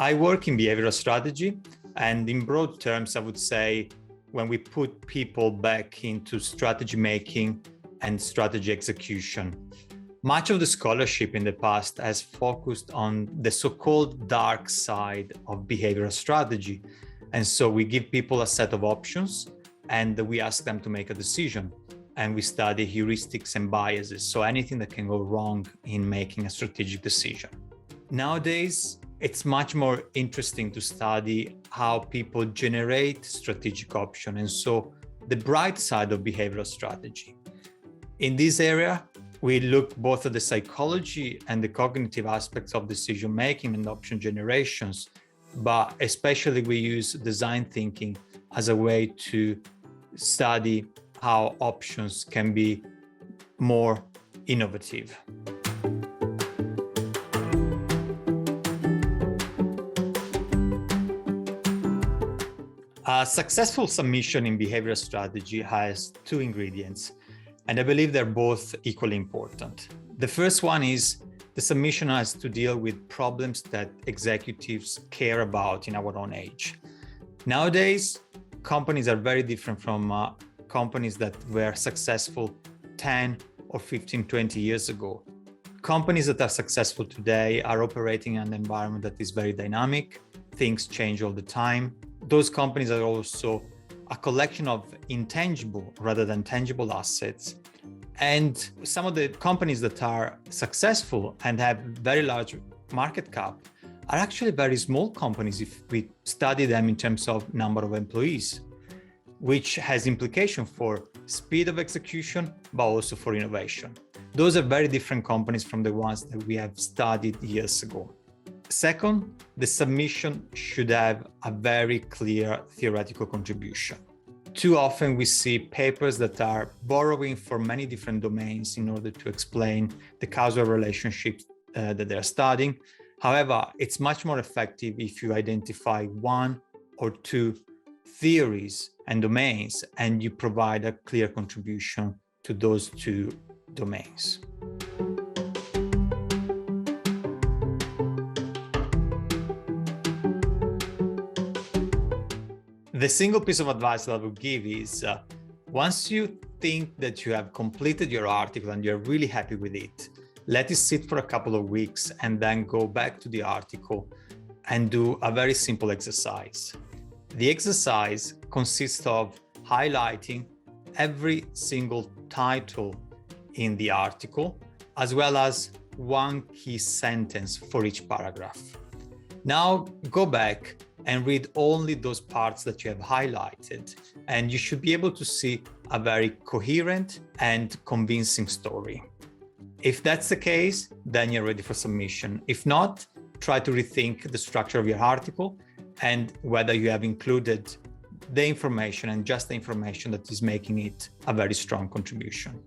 I work in behavioral strategy, and in broad terms, I would say when we put people back into strategy making and strategy execution. Much of the scholarship in the past has focused on the so-called dark side of behavioral strategy. And so we give people a set of options and we ask them to make a decision. And we study heuristics and biases, so anything that can go wrong in making a strategic decision. Nowadays, it's much more interesting to study how people generate strategic options, and so the bright side of behavioral strategy. In this area, we look both at the psychology and the cognitive aspects of decision-making and option generations, but especially we use design thinking as a way to study how options can be more innovative. A successful submission in behavioral strategy has two ingredients, and I believe they're both equally important. The first one is the submission has to deal with problems that executives care about in our own age. Nowadays, companies are very different from companies that were successful 10 or 15, 20 years ago. Companies that are successful today are operating in an environment that is very dynamic. Things change all the time. Those companies are also a collection of intangible rather than tangible assets. And some of the companies that are successful and have very large market cap are actually very small companies if we study them in terms of number of employees, which has implication for speed of execution, but also for innovation. Those are very different companies from the ones that we have studied years ago. Second, the submission should have a very clear theoretical contribution. Too often we see papers that are borrowing from many different domains in order to explain the causal relationships that they're studying. However, it's much more effective if you identify one or two theories and domains and you provide a clear contribution to those two domains. The single piece of advice that I would give is once you think that you have completed your article and you're really happy with it, let it sit for a couple of weeks and then go back to the article and do a very simple exercise. The exercise consists of highlighting every single title in the article, as well as one key sentence for each paragraph. Now go back and read only those parts that you have highlighted, and you should be able to see a very coherent and convincing story. If that's the case, then you're ready for submission. If not, try to rethink the structure of your article and whether you have included the information and just the information that is making it a very strong contribution.